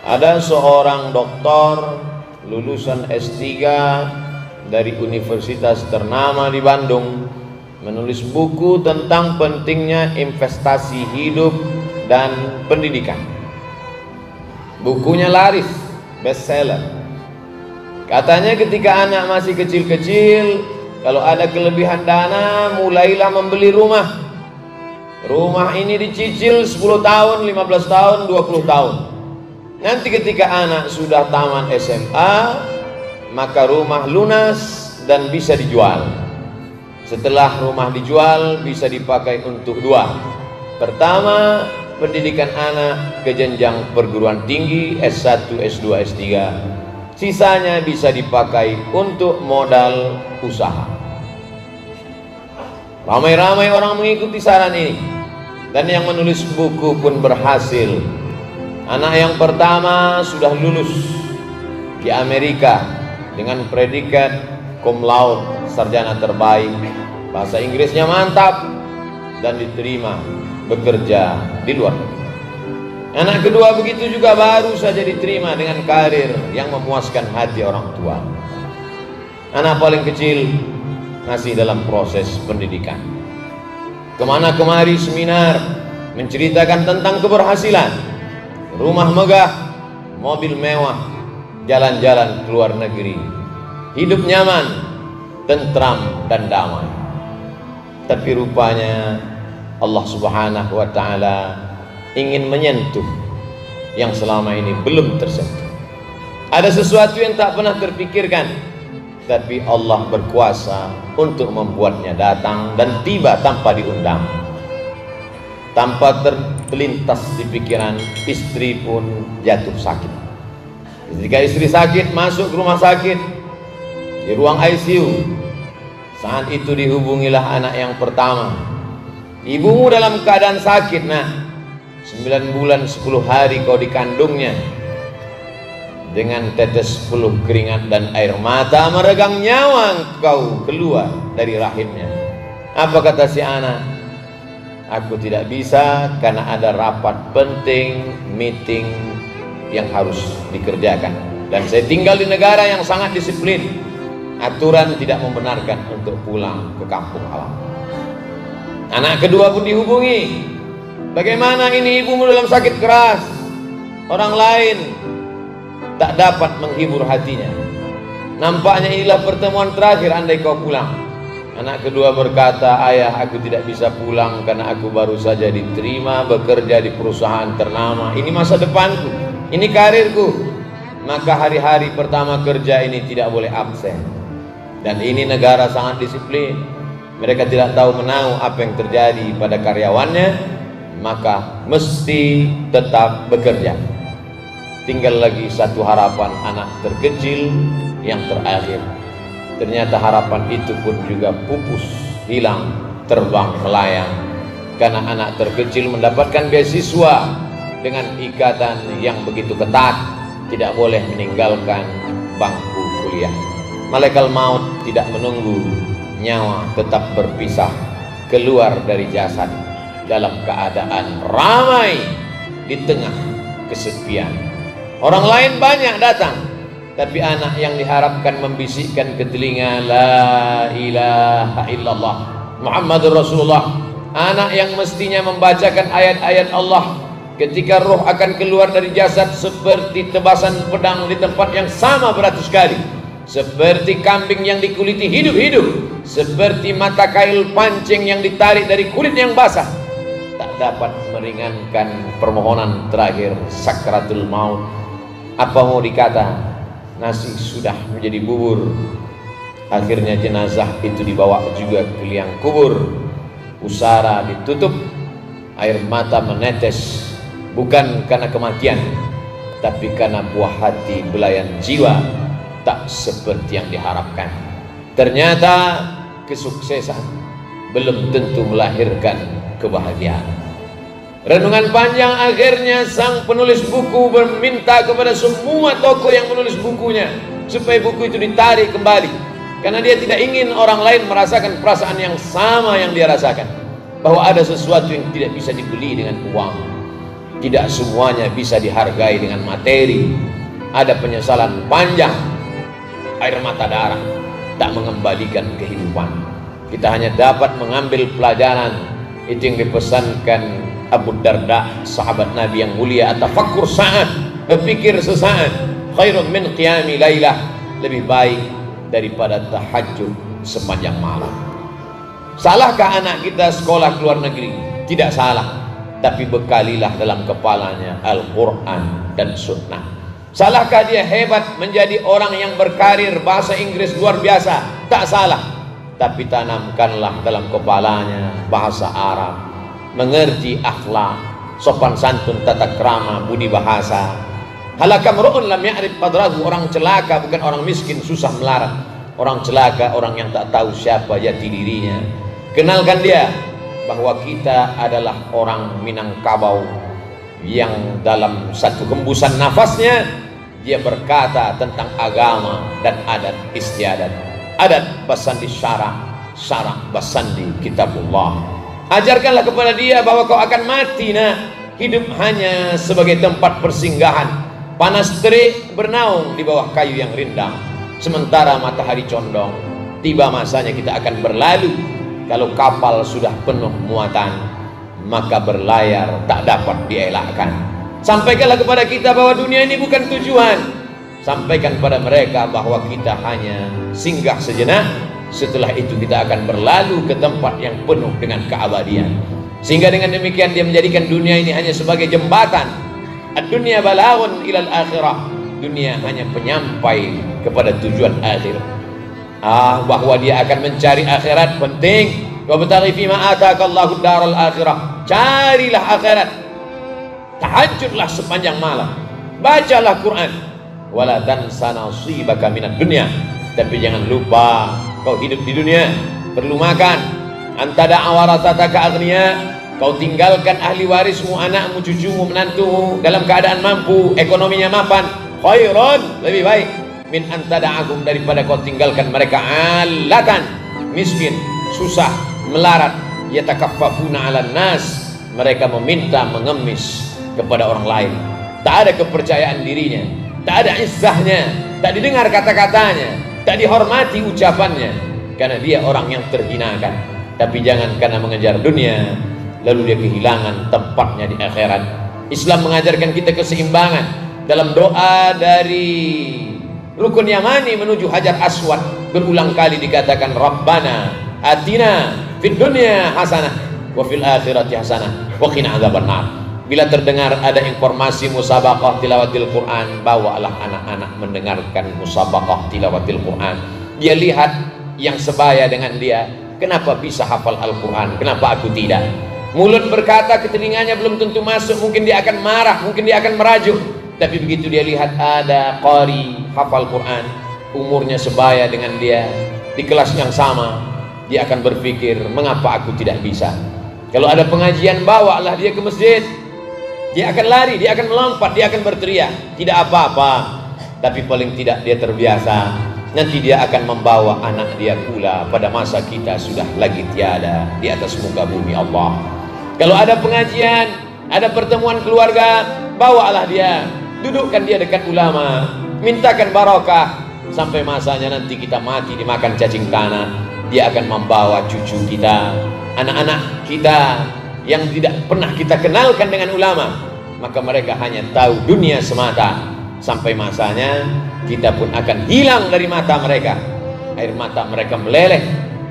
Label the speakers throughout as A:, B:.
A: Ada seorang doktor lulusan S3 dari universitas ternama di Bandung menulis buku tentang pentingnya investasi hidup dan pendidikan. Bukunya laris, bestseller. Katanya ketika anak masih kecil-kecil, kalau ada kelebihan dana, mulailah membeli rumah. Rumah ini dicicil 10 tahun, 15 tahun, 20 tahun. Nanti ketika anak sudah tamat SMA, maka rumah lunas dan bisa dijual. Setelah rumah dijual, bisa dipakai untuk dua. Pertama, pendidikan anak ke jenjang perguruan tinggi S1, S2, S3. Sisanya bisa dipakai untuk modal usaha. Ramai-ramai orang mengikuti saran ini, dan yang menulis buku pun berhasil. Anak yang pertama sudah lulus di Amerika dengan predikat cum laude, sarjana terbaik, bahasa Inggrisnya mantap, dan diterima bekerja di luar negeri. Anak kedua begitu juga, baru saja diterima dengan karir yang memuaskan hati orang tua. Anak paling kecil masih dalam proses pendidikan. Kemana kemari seminar menceritakan tentang keberhasilan, rumah megah, mobil mewah, jalan-jalan ke luar negeri, hidup nyaman, tentram dan damai. Tapi rupanya Allah Subhanahu wa ta'ala ingin menyentuh yang selama ini belum tersentuh. Ada sesuatu yang tak pernah terpikirkan, tapi Allah berkuasa untuk membuatnya datang dan tiba tanpa diundang. Tanpa terlintas di pikiran, istri pun jatuh sakit. Ketika istri sakit, masuk ke rumah sakit di ruang ICU. Saat itu dihubungilah anak yang pertama. Ibumu dalam keadaan sakit, nak. 9 bulan 10 hari kau dikandungnya. Dengan tetes peluh keringat dan air mata, meregang nyawa kau keluar dari rahimnya. Apa kata si anak? Aku tidak bisa karena ada rapat penting, meeting yang harus dikerjakan, dan saya tinggal di negara yang sangat disiplin. Aturan tidak membenarkan untuk pulang ke kampung halaman. Anak kedua pun dihubungi. Bagaimana ini, ibumu dalam sakit keras, orang lain tak dapat menghibur hatinya. Nampaknya inilah pertemuan terakhir andai kau pulang. Anak kedua berkata, ayah, aku tidak bisa pulang karena aku baru saja diterima bekerja di perusahaan ternama. Ini masa depanku, ini karirku. Maka hari-hari pertama kerja ini tidak boleh absen. Dan ini negara sangat disiplin. Mereka tidak tahu menahu apa yang terjadi pada karyawannya, maka mesti tetap bekerja. Tinggal lagi satu harapan, anak terkecil yang terakhir. Ternyata harapan itu pun juga pupus, hilang, terbang melayang. Karena anak terkecil mendapatkan beasiswa dengan ikatan yang begitu ketat, tidak boleh meninggalkan bangku kuliah. Malaikat maut tidak menunggu, nyawa tetap berpisah, keluar dari jasad dalam keadaan ramai di tengah kesepian. Orang lain banyak datang, tapi anak yang diharapkan membisikkan ke telinga, la ilaha illallah Muhammadur Rasulullah. Anak yang mestinya membacakan ayat-ayat Allah ketika roh akan keluar dari jasad, seperti tebasan pedang di tempat yang sama beratus kali, seperti kambing yang dikuliti hidup-hidup, seperti mata kail pancing yang ditarik dari kulit yang basah, tak dapat meringankan permohonan terakhir sakratul maut. Apa mau dikata, nasi sudah menjadi bubur. Akhirnya jenazah itu dibawa juga ke liang kubur. Pusara ditutup, air mata menetes, bukan karena kematian, tapi karena buah hati belayan jiwa tak seperti yang diharapkan. Ternyata kesuksesan belum tentu melahirkan kebahagiaan. Renungan panjang akhirnya sang penulis buku meminta kepada semua tokoh yang menulis bukunya supaya buku itu ditarik kembali, karena dia tidak ingin orang lain merasakan perasaan yang sama yang dia rasakan, bahwa ada sesuatu yang tidak bisa dibeli dengan uang. Tidak semuanya bisa dihargai dengan materi. Ada penyesalan panjang, air mata darah, tak mengembalikan kehidupan. Kita hanya dapat mengambil pelajaran. Itu yang dipesankan Abu Darda, sahabat Nabi yang mulia, atafakkur sa'at, berpikir sesaat, khairun min qiyami lailah, lebih baik daripada tahajud sepanjang malam. Salahkah anak kita sekolah ke luar negeri? Tidak salah, tapi bekalilah dalam kepalanya Al-Quran dan Sunnah. Salahkah dia hebat menjadi orang yang berkarir bahasa Inggris luar biasa? Tak salah, tapi tanamkanlah dalam kepalanya bahasa Arab, mengerti akhlak, sopan santun, tata krama, budi bahasa. Halakam ru'un lam ya'rif qadrahu, orang celaka bukan orang miskin susah melarat. Orang celaka orang yang tak tahu siapa jati dirinya. Kenalkan dia bahwa kita adalah orang Minangkabau yang dalam satu hembusan nafasnya dia berkata tentang agama dan adat istiadat. Adat basandi syara, syara basandi kitabullah. Ajarkanlah kepada dia bahwa kau akan mati, nah. Hidup hanya sebagai tempat persinggahan. Panas terik bernaung di bawah kayu yang rindang, sementara matahari condong. Tiba masanya kita akan berlalu. Kalau kapal sudah penuh muatan, maka berlayar tak dapat dielakkan. Sampaikanlah kepada kita bahwa dunia ini bukan tujuan. Sampaikan pada mereka bahwa kita hanya singgah sejenak. Setelah itu kita akan berlalu ke tempat yang penuh dengan keabadian. Sehingga dengan demikian dia menjadikan dunia ini hanya sebagai jembatan. Ad-dunya balaghun ilal akhirah. Dunia hanya penyampai kepada tujuan akhir. Bahwa dia akan mencari akhirat penting. Wabtaghi fima ataakallahu daral akhirah. Carilah akhirat. Tahajudlah sepanjang malam. Bacalah Quran. Wala tansa nasibaka minad dunya. Tapi jangan lupa kau hidup di dunia, perlu makan. Antada awarataka aghniya, kau tinggalkan ahli warismu, anakmu, cucumu, menantumu dalam keadaan mampu, ekonominya mapan. Khairun, lebih baik min antada'ahum, daripada kau tinggalkan mereka alatan, miskin, susah, melarat, yatakaffafuna 'alan nas, mereka meminta mengemis kepada orang lain. Tak ada kepercayaan dirinya, tak ada izzahnya, tak didengar kata-katanya, tak dihormati ucapannya, karena dia orang yang terhinakan. Tapi jangan karena mengejar dunia lalu dia kehilangan tempatnya di akhirat. Islam mengajarkan kita keseimbangan. Dalam doa dari Rukun Yamani menuju Hajar Aswad berulang kali dikatakan Rabbana atina fid dunya hasanah wa fil akhirati hasanah wa qina adzabannar. Bila terdengar ada informasi musabaqah tilawatil Quran, bawalah anak-anak mendengarkan musabaqah tilawatil Quran. Dia lihat yang sebaya dengan dia, kenapa bisa hafal Al-Quran, kenapa aku tidak? Mulut berkata, ke telinganya belum tentu masuk, mungkin dia akan marah, mungkin dia akan merajuk. Tapi begitu dia lihat ada qari hafal Quran, umurnya sebaya dengan dia, di kelas yang sama, dia akan berpikir, mengapa aku tidak bisa? Kalau ada pengajian, bawalah dia ke masjid. Dia akan lari, dia akan melompat, dia akan berteriak. Tidak apa-apa, tapi paling tidak dia terbiasa. Nanti dia akan membawa anak dia pula pada masa kita sudah lagi tiada di atas muka bumi Allah. Kalau ada pengajian, ada pertemuan keluarga, bawalah dia, dudukkan dia dekat ulama, mintakan barokah. Sampai masanya nanti kita mati dimakan cacing tanah, dia akan membawa cucu kita, anak-anak kita yang tidak pernah kita kenalkan dengan ulama, maka mereka hanya tahu dunia semata. Sampai masanya kita pun akan hilang dari mata mereka. Air mata mereka meleleh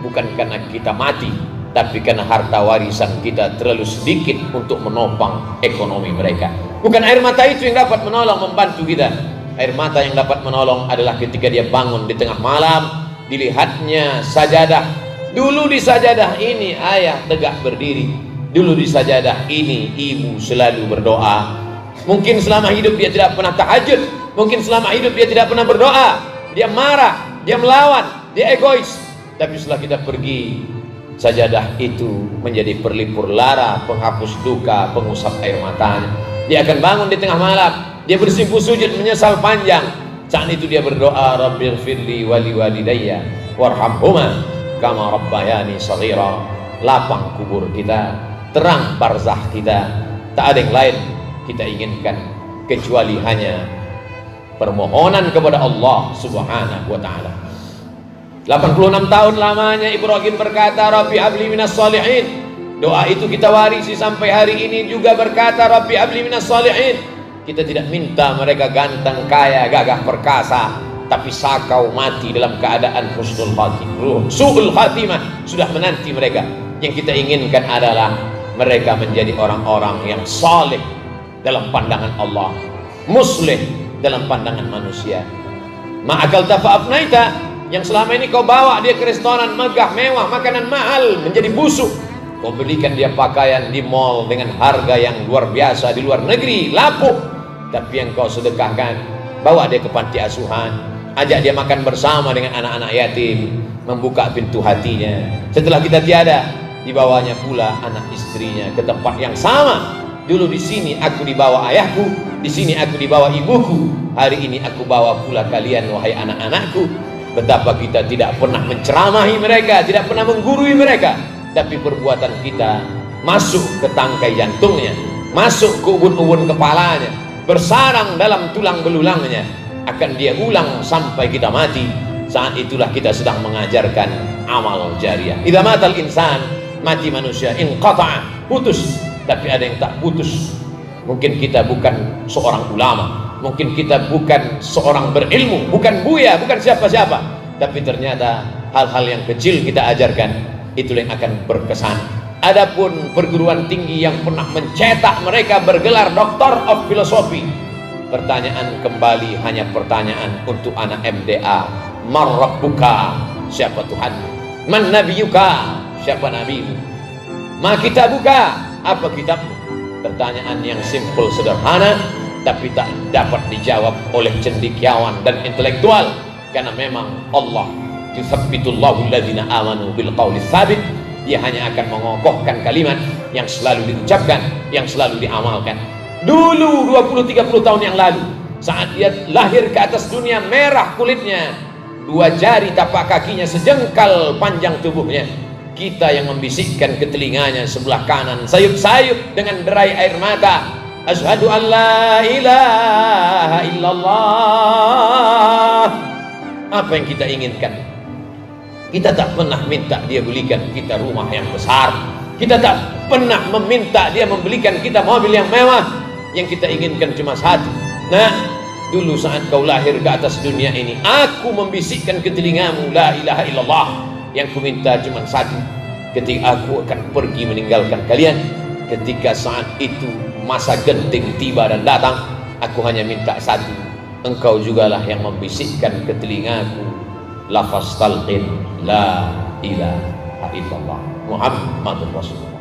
A: bukan karena kita mati, tapi karena harta warisan kita terlalu sedikit untuk menopang ekonomi mereka. Bukan air mata itu yang dapat menolong, membantu kita. Air mata yang dapat menolong adalah ketika dia bangun di tengah malam, dilihatnya sajadah. Dulu di sajadah ini ayah tegak berdiri, dulu di sajadah ini ibu selalu berdoa. Mungkin selama hidup dia tidak pernah tahajud, mungkin selama hidup dia tidak pernah berdoa, dia marah, dia melawan, dia egois. Tapi setelah kita pergi, sajadah itu menjadi perlipur lara, penghapus duka, pengusap air matanya. Dia akan bangun di tengah malam, dia bersimpuh sujud menyesal panjang. Saat itu dia berdoa, Rabbighfirli wali walidayya warhamhuma kama rabbayani shaghira. Lapang kubur kita, terang barzakh kita. Tak ada yang lain kita inginkan kecuali hanya permohonan kepada Allah Subhanahu wa taala. 86 tahun lamanya Ibrahim berkata, Rabbi habli minas shalihin. Doa itu kita warisi sampai hari ini juga berkata, Rabbi habli minas shalihin. Kita tidak minta mereka ganteng, kaya, gagah perkasa, tapi sakau mati dalam keadaan husnul khatimah, su'ul khatimah sudah menanti mereka. Yang kita inginkan adalah mereka menjadi orang-orang yang saleh dalam pandangan Allah, muslih dalam pandangan manusia. Ma'akal tafa'afnaita, yang selama ini kau bawa dia ke restoran megah mewah, makanan mahal, menjadi busuk. Kau belikan dia pakaian di mall dengan harga yang luar biasa di luar negeri, lapuk. Tapi yang kau sedekahkan, bawa dia ke panti asuhan, ajak dia makan bersama dengan anak-anak yatim, membuka pintu hatinya. Setelah kita tiada, dibawanya pula anak istrinya ke tempat yang sama. Dulu di sini aku dibawa ayahku, di sini aku dibawa ibuku, hari ini aku bawa pula kalian wahai anak-anakku. Betapa kita tidak pernah menceramahi mereka, tidak pernah menggurui mereka, tapi perbuatan kita masuk ke tangkai jantungnya, masuk ke ubun-ubun kepalanya, bersarang dalam tulang belulangnya, akan dia ulang sampai kita mati. Saat itulah kita sedang mengajarkan amal jariah. Idza matal insan, mati manusia, inqata'a, putus. Tapi ada yang tak putus. Mungkin kita bukan seorang ulama, mungkin kita bukan seorang berilmu, bukan buya, bukan siapa-siapa, tapi ternyata hal-hal yang kecil kita ajarkan, itulah yang akan berkesan. Adapun perguruan tinggi yang pernah mencetak mereka bergelar Doctor of Philosophy, pertanyaan kembali hanya pertanyaan untuk anak MDA. Man rabbuka, siapa Tuhan? Man nabiyuka, siapa nabimu? Ma kitabuka, apa kitabmu? Pertanyaan yang simpel sederhana, tapi tak dapat dijawab oleh cendekiawan dan intelektual, karena memang Allah yuthabbitullahu alladzina amanu bil qawli tsabit. Dia hanya akan mengokohkan kalimat yang selalu diucapkan, yang selalu diamalkan. Dulu 20-30 tahun yang lalu, saat dia lahir ke atas dunia, merah kulitnya, 2 jari tapak kakinya sejengkal panjang tubuhnya, kita yang membisikkan ke telinganya sebelah kanan sayup-sayup dengan derai air mata, asyhadu an la ilaha illallah. Apa yang kita inginkan? Kita tak pernah minta dia belikan kita rumah yang besar, kita tak pernah meminta dia membelikan kita mobil yang mewah. Yang kita inginkan cuma satu. Nah, dulu saat kau lahir ke atas dunia ini, aku membisikkan ke telingamu la ilaha illallah. Yang ku minta cuma satu, ketika aku akan pergi meninggalkan kalian, ketika saat itu masa genting tiba dan datang, aku hanya minta satu, engkau jugalah yang membisikkan ke telingaku lafaz talqin la ilaha illallah Muhammadur Rasulullah.